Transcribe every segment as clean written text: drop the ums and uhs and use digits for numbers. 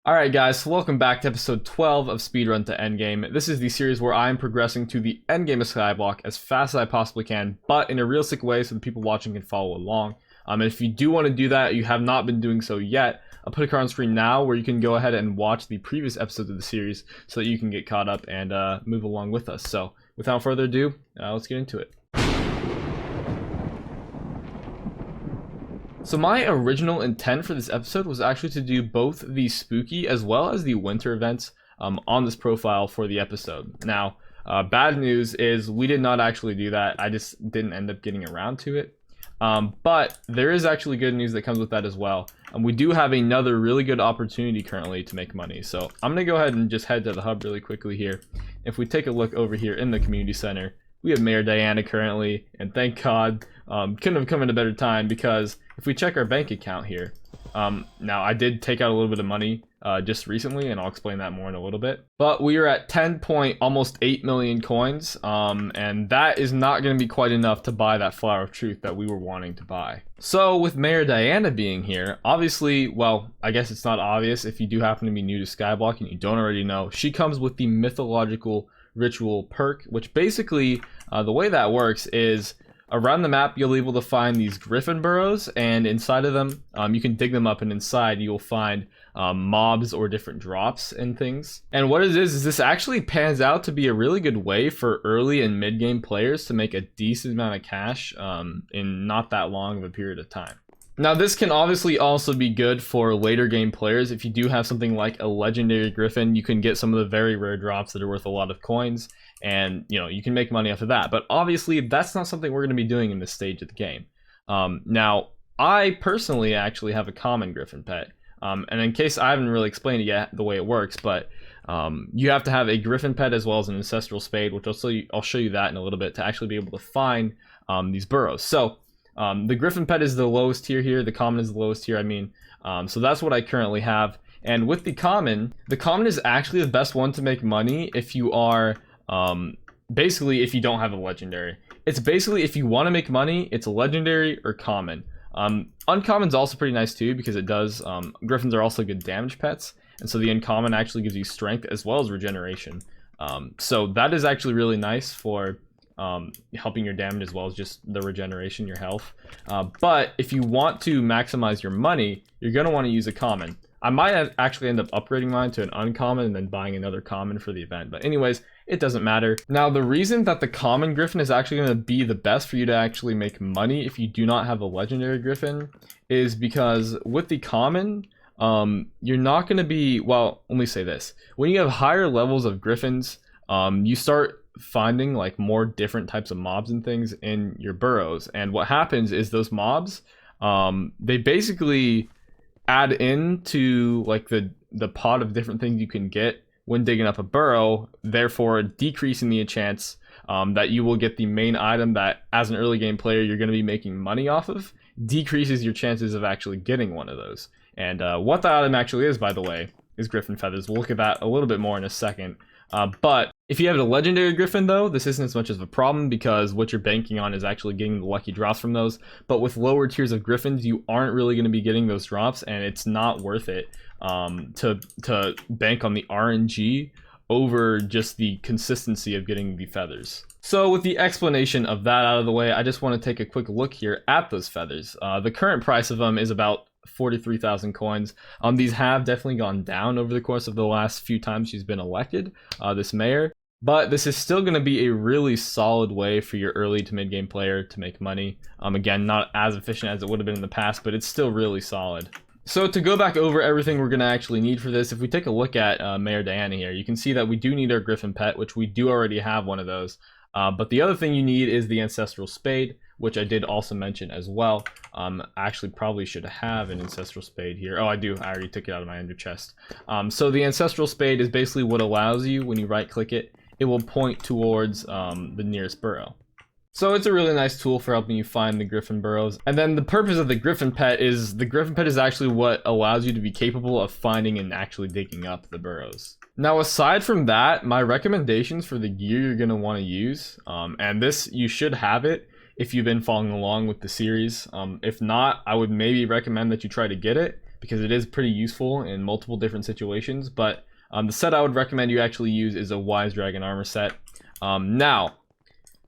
Alright guys, so welcome back to episode 12 of Speedrun to Endgame. This is the series where I am progressing to the endgame of Skyblock as fast as I possibly can, but in a realistic way so the people watching can follow along. And if you do want to do that, you have not been doing so yet, I'll put a card on screen now where you can go ahead and watch the previous episodes of the series so that you can get caught up and move along with us. So without further ado, let's get into it. So my original intent for this episode was actually to do both the spooky as well as the winter events on this profile for the episode. Now, bad news is we did not actually do that. I just didn't end up getting around to it. But there is actually good news that comes with that as well. And we do have another really good opportunity currently to make money. So I'm going to go ahead and just head to the hub really quickly here. If we take a look over here in the community center, we have Mayor Diana currently, and thank God, couldn't have come at a better time, because if we check our bank account here, now I did take out a little bit of money just recently, and I'll explain that more in a little bit. But we are at almost 8 million coins, and that is not going to be quite enough to buy that Flower of Truth that we were wanting to buy. So with Mayor Diana being here, obviously, well, I guess it's not obvious if you do happen to be new to Skyblock and you don't already know, she comes with the Mythological ritual perk, which basically the way that works is around the map you'll be able to find these griffin burrows, and inside of them you can dig them up, and inside you'll find mobs or different drops and things. And what it is this actually pans out to be a really good way for early and mid-game players to make a decent amount of cash in not that long of a period of time. Now this can obviously also be good for later game players. If you do have something like a legendary griffin, you can get some of the very rare drops that are worth a lot of coins, and you can make money after that. But obviously that's not something we're going to be doing in this stage of the game. Now I personally actually have a common Griffin Pet, and in case I haven't really explained it yet the way it works, but you have to have a Griffin Pet as well as an Ancestral Spade, which I'll show you that in a little bit, to actually be able to find these burrows. So the Griffin Pet is the lowest tier here, the common is the lowest tier, I mean. So that's what I currently have. And with the common is actually the best one to make money if you are, basically if you don't have a legendary. It's basically, if you want to make money, it's a legendary or common. Uncommon's also pretty nice too, because it does, Griffins are also good damage pets. And so the uncommon actually gives you strength as well as regeneration. So that is actually really nice for helping your damage as well as just the regeneration, your health. But if you want to maximize your money, you're going to want to use a common. I might actually end up upgrading mine to an uncommon and then buying another common for the event. But anyways, it doesn't matter. Now, the reason that the common Griffin is actually going to be the best for you to actually make money if you do not have a legendary Griffin is because with the common, you're not going to be, well, let me say this. When you have higher levels of Griffins, you start finding like more different types of mobs and things in your burrows, and what happens is those mobs they basically add into like the pot of different things you can get when digging up a burrow, therefore decreasing the chance that you will get the main item that as an early game player you're going to be making money off of. Decreases your chances of actually getting one of those. And what that item actually is, by the way, is Griffin Feathers. We'll look at that a little bit more in a second. But if you have a legendary Griffin though, this isn't as much of a problem because what you're banking on is actually getting the lucky drops from those. But with lower tiers of Griffins, you aren't really going to be getting those drops, and it's not worth it to bank on the RNG over just the consistency of getting the feathers. So with the explanation of that out of the way, I just want to take a quick look here at those feathers. The current price of them is about 43,000 coins. These have definitely gone down over the course of the last few times she's been elected, this mayor. But this is still going to be a really solid way for your early to mid-game player to make money. Again, not as efficient as it would have been in the past, but it's still really solid. So to go back over everything we're going to actually need for this, if we take a look at Mayor Diana here, you can see that we do need our Griffin Pet, which we do already have one of those. But the other thing you need is the Ancestral Spade, which I did also mention as well. I actually probably should have an Ancestral Spade here. Oh, I do. I already took it out of my ender chest. So the Ancestral Spade is basically what allows you, when you right click it, it will point towards the nearest burrow. So it's a really nice tool for helping you find the Griffin burrows. And then the purpose of the Griffin Pet is actually what allows you to be capable of finding and actually digging up the burrows. Now, aside from that, my recommendations for the gear you're going to want to use, and this, you should have it if you've been following along with the series. If not, I would maybe recommend that you try to get it, because it is pretty useful in multiple different situations. But the set I would recommend you actually use is a Wise Dragon armor set. Now,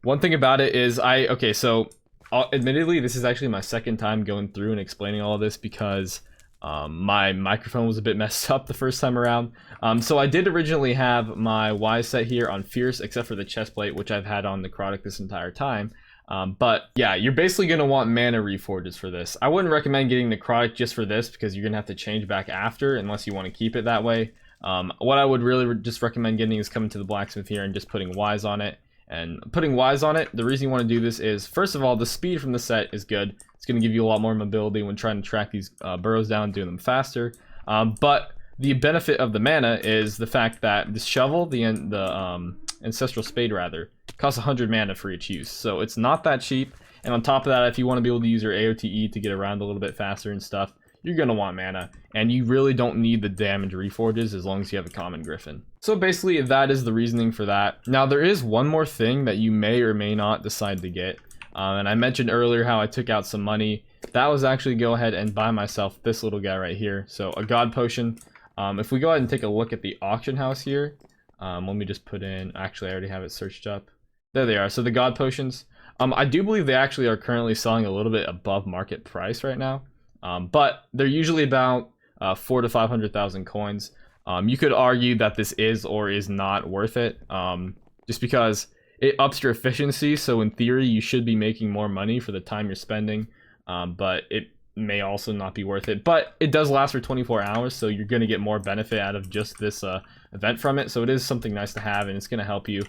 one thing about it is admittedly, this is actually my second time going through and explaining all of this because my microphone was a bit messed up the first time around. So I did originally have my Wise set here on Fierce, except for the chest plate, which I've had on Necrotic this entire time. But yeah, you're basically going to want mana reforges for this. I wouldn't recommend getting Necrotic just for this because you're going to have to change back after unless you want to keep it that way. What I would really just recommend getting is coming to the blacksmith here and just putting Wise on it. And putting Wise on it, the reason you want to do this is, first of all, the speed from the set is good. It's going to give you a lot more mobility when trying to track these burrows down, doing them faster. But the benefit of the mana is the fact that this shovel, the ancestral spade rather, costs 100 mana for each use. So it's not that cheap. And on top of that, if you want to be able to use your AOTE to get around a little bit faster and stuff, you're going to want mana, and you really don't need the damage reforges as long as you have a common Griffin. So basically, that is the reasoning for that. Now, there is one more thing that you may or may not decide to get, and I mentioned earlier how I took out some money. That was actually go ahead and buy myself this little guy right here, so a God Potion. If we go ahead and take a look at the auction house here, let me just put in, actually I already have it searched up. There they are, so the God Potions. I do believe they actually are currently selling a little bit above market price right now. But they're usually about 400,000 to 500,000 coins. You could argue that this is or is not worth it, just because it ups your efficiency. So in theory, you should be making more money for the time you're spending, but it may also not be worth it. But it does last for 24 hours, so you're going to get more benefit out of just this event from it. So it is something nice to have, and it's going to help you.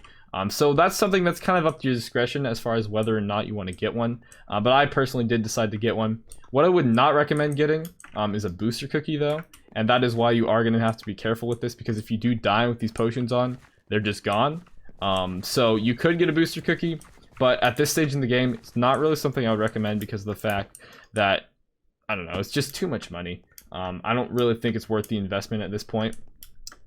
So that's something that's kind of up to your discretion as far as whether or not you want to get one. But I personally did decide to get one. What I would not recommend getting is a booster cookie though. And that is why you are going to have to be careful with this, because if you do die with these potions on, they're just gone. So you could get a booster cookie, but at this stage in the game, it's not really something I would recommend because of the fact that, I don't know, it's just too much money. I don't really think it's worth the investment at this point.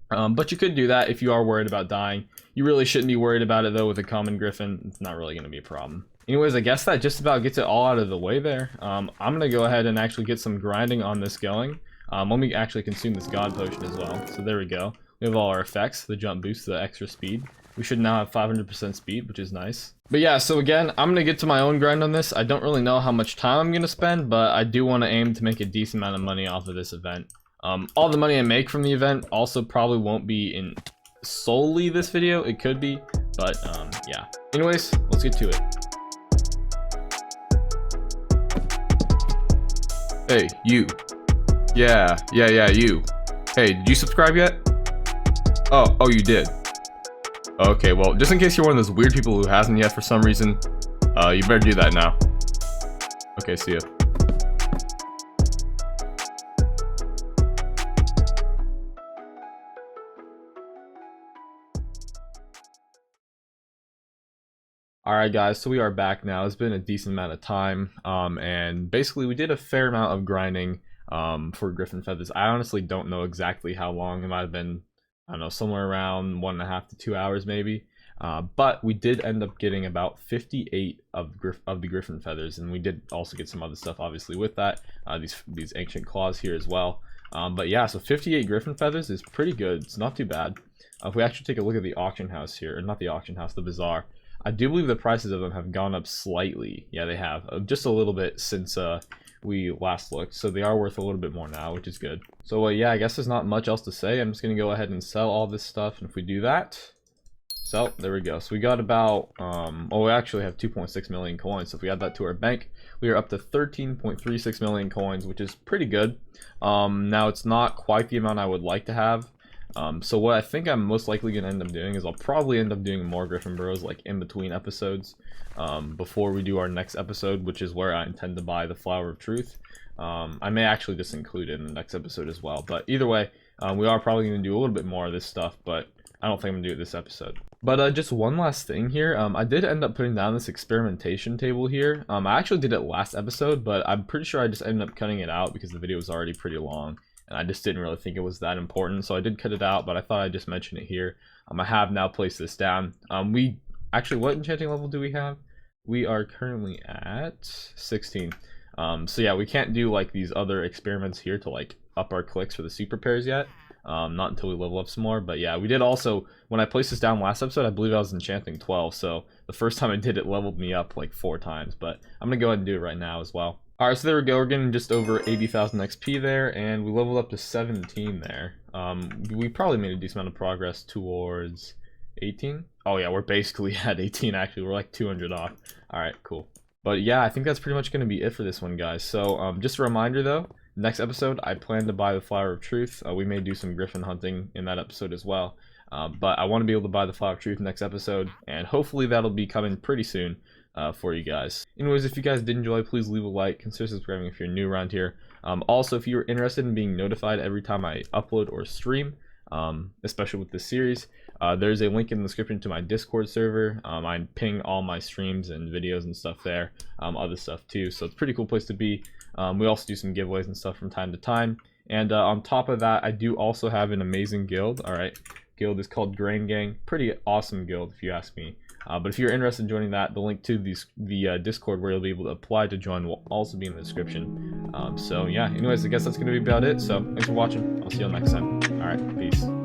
But you could do that if you are worried about dying. You really shouldn't be worried about it though with a common Griffin. It's not really going to be a problem. Anyways, I guess that just about gets it all out of the way there. I'm going to go ahead and actually get some grinding on this going. Let me actually consume this God Potion as well. So there we go. We have all our effects, the jump boost, the extra speed. We should now have 500% speed, which is nice. But yeah, so again, I'm going to get to my own grind on this. I don't really know how much time I'm going to spend, but I do want to aim to make a decent amount of money off of this event. All the money I make from the event also probably won't be in solely this video. It could be, but yeah. Anyways, let's get to it. Hey, you. Yeah, you. Hey, did you subscribe yet? Oh, you did. Okay, well, just in case you're one of those weird people who hasn't yet for some reason, you better do that now. Okay, see ya. Alright guys, so we are back now. It's been a decent amount of time, and basically we did a fair amount of grinding for Griffin Feathers. I honestly don't know exactly how long. It might have been, I don't know, somewhere around 1.5 to 2 hours maybe. But we did end up getting about 58 of the Griffin Feathers, and we did also get some other stuff obviously with that. These ancient claws here as well. But yeah, so 58 Griffin Feathers is pretty good. It's not too bad. If we actually take a look at the auction house here, or not the auction house, the Bazaar, I do believe the prices of them have gone up slightly. Yeah, they have. Just a little bit since we last looked. So they are worth a little bit more now, which is good. So yeah, I guess there's not much else to say. I'm just going to go ahead and sell all this stuff. And if we do that, sell, there we go. So we got about, we actually have 2.6 million coins. So if we add that to our bank, we are up to 13.36 million coins, which is pretty good. Now it's not quite the amount I would like to have. So what I think I'm most likely going to end up doing is I'll probably end up doing more Griffin burrows like in between episodes before we do our next episode, which is where I intend to buy the Flower of Truth. I may actually just include it in the next episode as well, but either way, we are probably going to do a little bit more of this stuff, but I don't think I'm going to do it this episode. But just one last thing here, I did end up putting down this experimentation table here. I actually did it last episode, but I'm pretty sure I just ended up cutting it out because the video was already pretty long. And I just didn't really think it was that important, so I did cut it out, but I thought I'd just mention it here. I have now placed this down. What enchanting level do we have? We are currently at 16. So yeah, we can't do like these other experiments here to like up our clicks for the super pairs yet. Not until we level up some more. But yeah, we did also, when I placed this down last episode, I believe I was enchanting 12. So the first time I did it leveled me up like 4 times. But I'm going to go ahead and do it right now as well. Alright, so there we go. We're getting just over 80,000 XP there, and we leveled up to 17 there. We probably made a decent amount of progress towards 18. Oh yeah, we're basically at 18 actually. We're like 200 off. Alright, cool. But yeah, I think that's pretty much going to be it for this one, guys. So just a reminder though, next episode I plan to buy the Flower of Truth. We may do some Griffin hunting in that episode as well. But I want to be able to buy the Flower of Truth next episode, and hopefully that'll be coming pretty soon for you guys. Anyways, if you guys did enjoy, please leave a like, consider subscribing if you're new around here. Also, if you're interested in being notified every time I upload or stream, especially with this series, there's a link in the description to my Discord server. I ping all my streams and videos and stuff there, other stuff too, so it's a pretty cool place to be. We also do some giveaways and stuff from time to time, and on top of that, I do also have an amazing guild. Alright, guild is called Grain Gang. Pretty awesome guild if you ask me. But if you're interested in joining that, the link to the Discord where you'll be able to apply to join will also be in the description. So yeah, anyways, I guess that's going to be about it. So thanks for watching. I'll see you all next time. Alright, peace.